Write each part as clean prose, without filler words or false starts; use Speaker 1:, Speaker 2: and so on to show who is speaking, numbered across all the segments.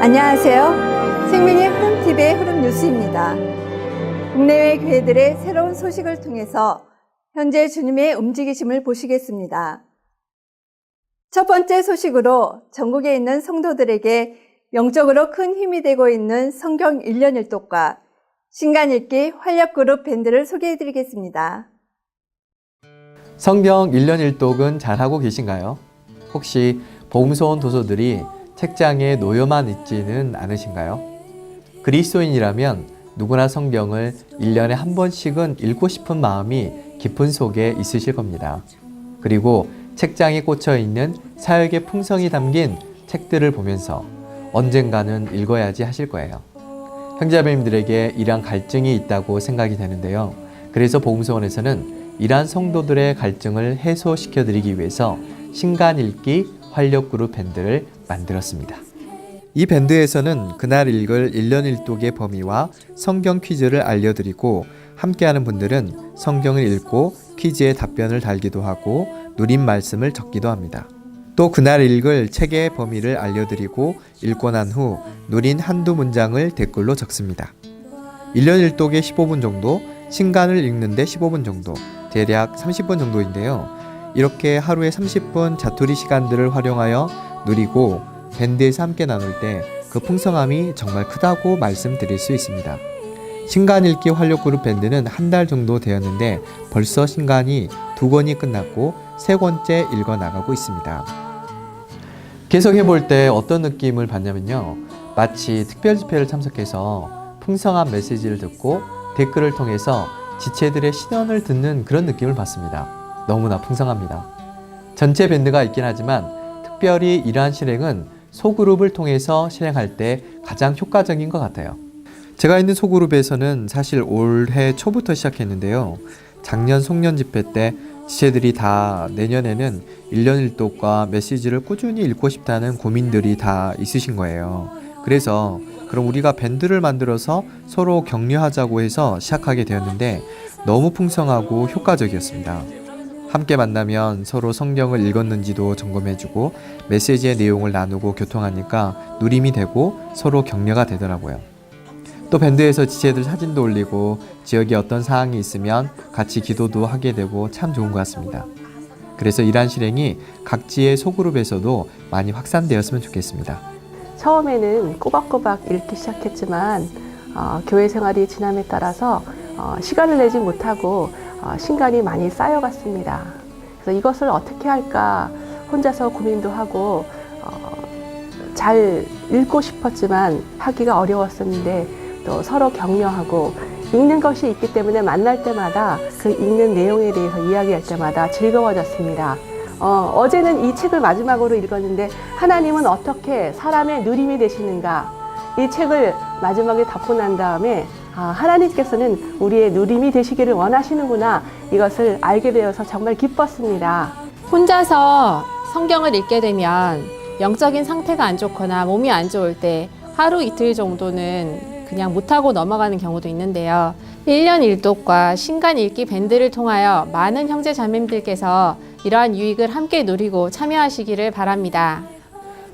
Speaker 1: 안녕하세요. 생명의 흐름TV의 흐름뉴스입니다. 국내외 교회들의 새로운 소식을 통해서 현재 주님의 움직이심을 보시겠습니다. 첫 번째 소식으로 전국에 있는 성도들에게 영적으로 큰 힘이 되고 있는 성경 1년 1독과 신간 읽기 활력그룹 밴드를 소개해드리겠습니다.
Speaker 2: 성경 1년 1독은 잘하고 계신가요? 혹시 복음서원 도서들이 책장에 놓여만 있지는 않으신가요? 그리스도인이라면 누구나 성경을 1년에 한 번씩은 읽고 싶은 마음이 깊은 속에 있으실 겁니다. 그리고 책장에 꽂혀 있는 사역의 풍성이 담긴 책들을 보면서 언젠가는 읽어야지 하실 거예요. 형제자매님들에게 이러한 갈증이 있다고 생각이 되는데요. 그래서 복음서원에서는 이러한 성도들의 갈증을 해소시켜 드리기 위해서 신간 읽기 활력그룹 밴드를 만들었습니다. 이 밴드에서는 그날 읽을 1년 1독의 범위와 성경 퀴즈를 알려드리고 함께하는 분들은 성경을 읽고 퀴즈에 답변을 달기도 하고 누린 말씀을 적기도 합니다. 또 그날 읽을 책의 범위를 알려드리고 읽고 난 후 누린 한두 문장을 댓글로 적습니다. 1년 1독에 15분 정도, 신간을 읽는데 15분 정도, 대략 30분 정도인데요. 이렇게 하루에 30분 자투리 시간들을 활용하여 누리고 밴드에서 함께 나눌 때 그 풍성함이 정말 크다고 말씀드릴 수 있습니다. 신간 읽기 활력그룹 밴드는 한 달 정도 되었는데 벌써 신간이 2권이 끝났고 3권째 읽어나가고 있습니다. 계속 해볼 때 어떤 느낌을 받냐면요. 마치 특별 집회를 참석해서 풍성한 메시지를 듣고 댓글을 통해서 지체들의 신원을 듣는 그런 느낌을 받습니다. 너무나 풍성합니다. 전체 밴드가 있긴 하지만 특별히 이러한 실행은 소그룹을 통해서 실행할 때 가장 효과적인 것 같아요. 제가 있는 소그룹에서는 사실 올해 초부터 시작했는데요. 작년 송년 집회 때 지체들이 다 내년에는 1년 1독과 메시지를 꾸준히 읽고 싶다는 고민들이 다 있으신 거예요. 그래서 그럼 우리가 밴드를 만들어서 서로 격려하자고 해서 시작하게 되었는데 너무 풍성하고 효과적이었습니다. 함께 만나면 서로 성경을 읽었는지도 점검해주고 메시지의 내용을 나누고 교통하니까 누림이 되고 서로 격려가 되더라고요. 또 밴드에서 지체들 사진도 올리고 지역에 어떤 사항이 있으면 같이 기도도 하게 되고 참 좋은 것 같습니다. 그래서 이러한 실행이 각지의 소그룹에서도 많이 확산되었으면 좋겠습니다.
Speaker 3: 처음에는 꼬박꼬박 읽기 시작했지만 교회 생활이 지남에 따라서 시간을 내지 못하고 신간이 많이 쌓여갔습니다. 그래서 이것을 어떻게 할까 혼자서 고민도 하고 잘 읽고 싶었지만 하기가 어려웠었는데 또 서로 격려하고 읽는 것이 있기 때문에 만날 때마다 그 읽는 내용에 대해서 이야기할 때마다 즐거워졌습니다. 어제는 이 책을 마지막으로 읽었는데 하나님은 어떻게 사람의 누림이 되시는가, 이 책을 마지막에 덮고 난 다음에 하나님께서는 우리의 누림이 되시기를 원하시는구나, 이것을 알게 되어서 정말 기뻤습니다.
Speaker 4: 혼자서 성경을 읽게 되면 영적인 상태가 안 좋거나 몸이 안 좋을 때 하루 이틀 정도는 그냥 못하고 넘어가는 경우도 있는데요. 1년 1독과 신간 읽기 밴드를 통하여 많은 형제 자매님들께서 이러한 유익을 함께 누리고 참여하시기를 바랍니다.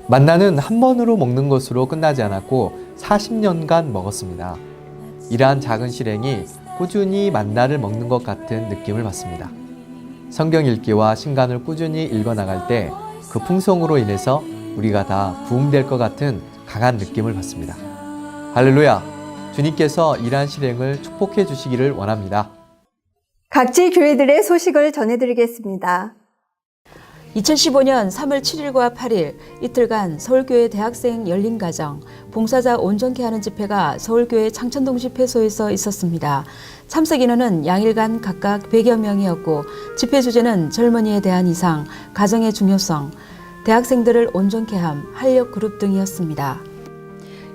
Speaker 2: 만나는 한 번으로 먹는 것으로 끝나지 않았고 40년간 먹었습니다. 이러한 작은 실행이 꾸준히 만나를 먹는 것 같은 느낌을 받습니다. 성경 읽기와 신간을 꾸준히 읽어나갈 때 그 풍성으로 인해서 우리가 다 부흥될 것 같은 강한 느낌을 받습니다. 할렐루야! 주님께서 이러한 실행을 축복해 주시기를 원합니다.
Speaker 1: 각지 교회들의 소식을 전해드리겠습니다.
Speaker 5: 2015년 3월 7일과 8일 이틀간 서울교회 대학생 열린가정 봉사자 온전케 하는 집회가 서울교회 창천동 집회소에서 있었습니다. 참석 인원은 양일간 각각 100여 명이었고 집회 주제는 젊은이에 대한 이상, 가정의 중요성, 대학생들을 온전케 함, 활력 그룹 등이었습니다.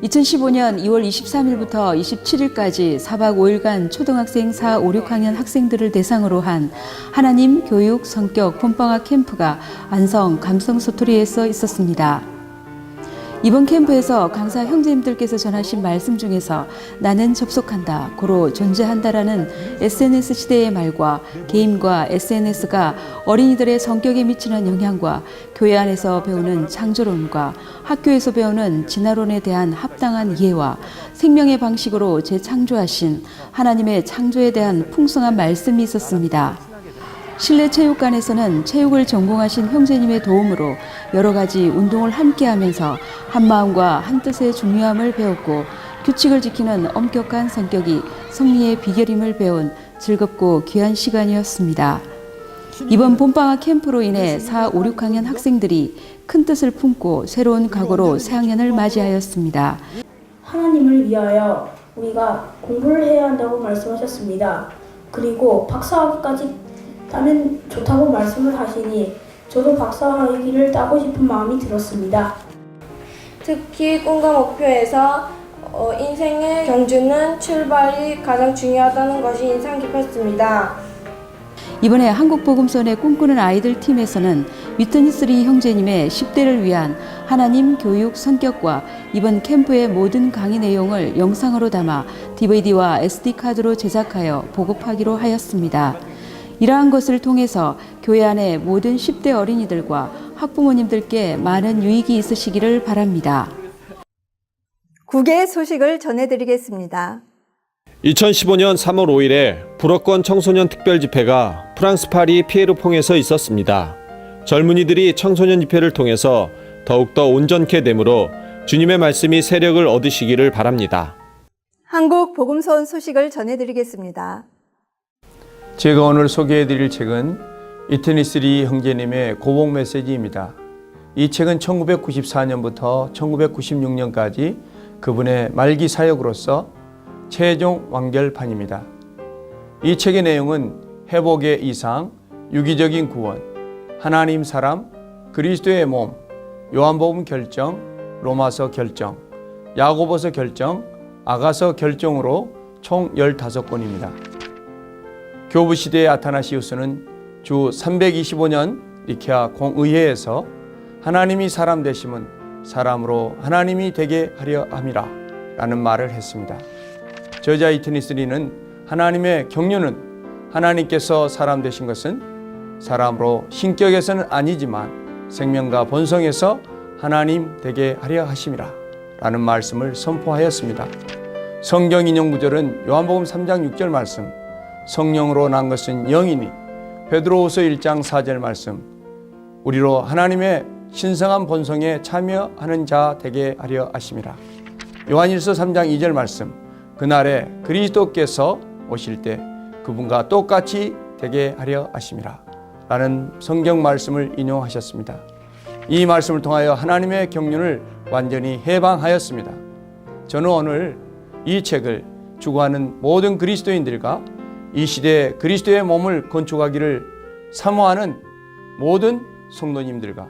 Speaker 5: 2015년 2월 23일부터 27일까지 4박 5일간 초등학생 4, 5, 6학년 학생들을 대상으로 한 하나님 교육 성격 봄방학 캠프가 안성 감성소토리에서 있었습니다. 이번 캠프에서 강사 형제님들께서 전하신 말씀 중에서 나는 접속한다, 고로 존재한다라는 SNS 시대의 말과 게임과 SNS가 어린이들의 성격에 미치는 영향과 교회 안에서 배우는 창조론과 학교에서 배우는 진화론에 대한 합당한 이해와 생명의 방식으로 재창조하신 하나님의 창조에 대한 풍성한 말씀이 있었습니다. 실내 체육관에서는 체육을 전공하신 형제님의 도움으로 여러 가지 운동을 함께 하면서 한마음과 한뜻의 중요함을 배웠고 규칙을 지키는 엄격한 성격이 승리의 비결임을 배운 즐겁고 귀한 시간이었습니다. 이번 봄방학 캠프로 인해 4, 5, 6학년 학생들이 큰 뜻을 품고 새로운 각오로 새학년을 맞이하였습니다.
Speaker 6: 하나님을 위하여 우리가 공부를 해야 한다고 말씀하셨습니다. 그리고 박사학위까지 따면 좋다고 말씀을 하시니 저도 박사학위를 따고 싶은 마음이 들었습니다.
Speaker 7: 특히 꿈과 목표에서 인생의 경주는 출발이 가장 중요하다는 것이 인상 깊었습니다.
Speaker 5: 이번에 한국복음선의 꿈꾸는 아이들 팀에서는 위트니스리 형제님의 10대를 위한 하나님 교육 성격과 이번 캠프의 모든 강의 내용을 영상으로 담아 DVD와 SD카드로 제작하여 보급하기로 하였습니다. 이러한 것을 통해서 교회 안의 모든 10대 어린이들과 학부모님들께 많은 유익이 있으시기를 바랍니다.
Speaker 1: 국외 소식을 전해드리겠습니다.
Speaker 8: 2015년 3월 5일에 불어권 청소년 특별 집회가 프랑스 파리 피에르퐁에서 있었습니다. 젊은이들이 청소년 집회를 통해서 더욱더 온전케 되므로 주님의 말씀이 세력을 얻으시기를 바랍니다.
Speaker 1: 한국 복음서원 소식을 전해드리겠습니다.
Speaker 9: 제가 오늘 소개해드릴 책은 위트니스리 형제님의 고복 메시지입니다. 이 책은 1994년부터 1996년까지 그분의 말기 사역으로서 최종 완결판입니다. 이 책의 내용은 회복의 이상, 유기적인 구원, 하나님 사람, 그리스도의 몸, 요한복음 결정, 로마서 결정, 야고보서 결정, 아가서 결정으로 총 15권입니다. 교부시대의 아타나시우스는 주 325년 니케아 공의회에서 하나님이 사람 되심은 사람으로 하나님이 되게 하려 함이라 라는 말을 했습니다. 저자 위트니스리는 하나님의 경륜은 하나님께서 사람 되신 것은 사람으로 신격에서는 아니지만 생명과 본성에서 하나님 되게 하려 하심이라 라는 말씀을 선포하였습니다. 성경 인용 구절은 요한복음 3장 6절 말씀, 성령으로 난 것은 영이니, 베드로후서 1장 4절 말씀, 우리로 하나님의 신성한 본성에 참여하는 자 되게 하려 하심이라. 요한일서 3장 2절 말씀, 그날에 그리스도께서 오실 때 그분과 똑같이 되게 하려 하심이라 라는 성경 말씀을 인용하셨습니다. 이 말씀을 통하여 하나님의 경륜을 완전히 해방하였습니다. 저는 오늘 이 책을 추구하는 모든 그리스도인들과 이 시대에 그리스도의 몸을 건축하기를 사모하는 모든 성도님들과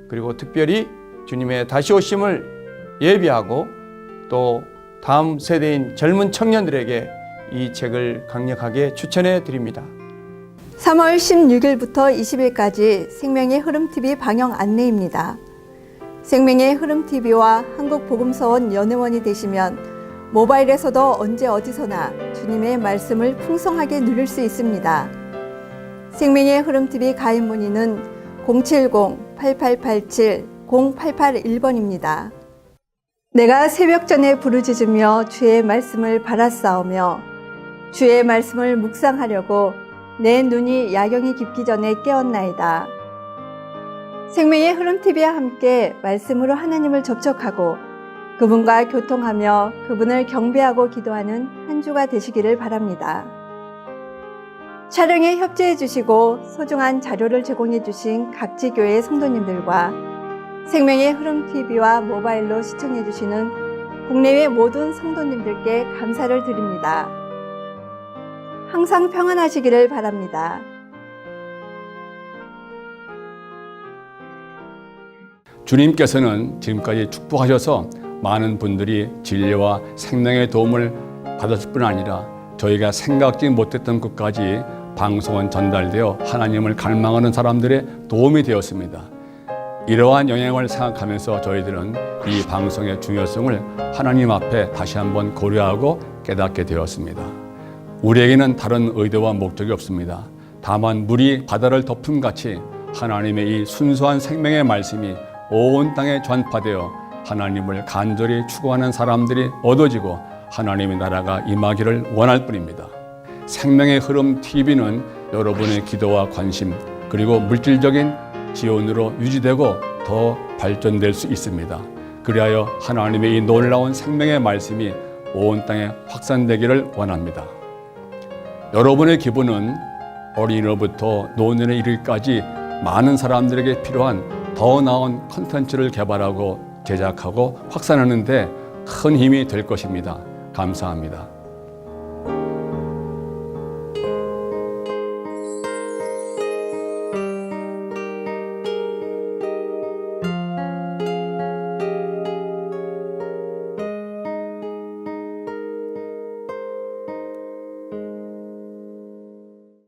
Speaker 9: 그리고 특별히 주님의 다시 오심을 예비하고 또 다음 세대인 젊은 청년들에게 이 책을 강력하게 추천해 드립니다.
Speaker 1: 3월 16일부터 20일까지 생명의 흐름TV 방영 안내입니다. 생명의 흐름TV와 한국복음서원 연회원이 되시면 모바일에서도 언제 어디서나 주님의 말씀을 풍성하게 누릴 수 있습니다. 생명의 흐름TV 가입 문의는 070-8887-0881번입니다. 내가 새벽 전에 부르짖으며 주의 말씀을 바라싸우며 주의 말씀을 묵상하려고 내 눈이 야경이 깊기 전에 깨었나이다. 생명의 흐름TV와 함께 말씀으로 하나님을 접촉하고 그분과 교통하며 그분을 경배하고 기도하는 한 주가 되시기를 바랍니다. 촬영에 협조해 주시고 소중한 자료를 제공해 주신 각지 교회 성도님들과 생명의 흐름TV와 모바일로 시청해 주시는 국내외 모든 성도님들께 감사를 드립니다. 항상 평안하시기를 바랍니다.
Speaker 10: 주님께서는 지금까지 축복하셔서 많은 분들이 진리와 생명의 도움을 받았을 뿐 아니라 저희가 생각지 못했던 것까지 방송은 전달되어 하나님을 갈망하는 사람들의 도움이 되었습니다. 이러한 영향을 생각하면서 저희들은 이 방송의 중요성을 하나님 앞에 다시 한번 고려하고 깨닫게 되었습니다. 우리에게는 다른 의도와 목적이 없습니다. 다만 물이 바다를 덮음 같이 하나님의 이 순수한 생명의 말씀이 온 땅에 전파되어 하나님을 간절히 추구하는 사람들이 얻어지고 하나님의 나라가 임하기를 원할 뿐입니다. 생명의 흐름 TV는 여러분의 기도와 관심 그리고 물질적인 지원으로 유지되고 더 발전될 수 있습니다. 그리하여 하나님의 이 놀라운 생명의 말씀이 온 땅에 확산되기를 원합니다. 여러분의 기부는 어린이로부터 노년에 이르기까지 많은 사람들에게 필요한 더 나은 콘텐츠를 개발하고 제작하고 확산하는 데 큰 힘이 될 것입니다. 감사합니다.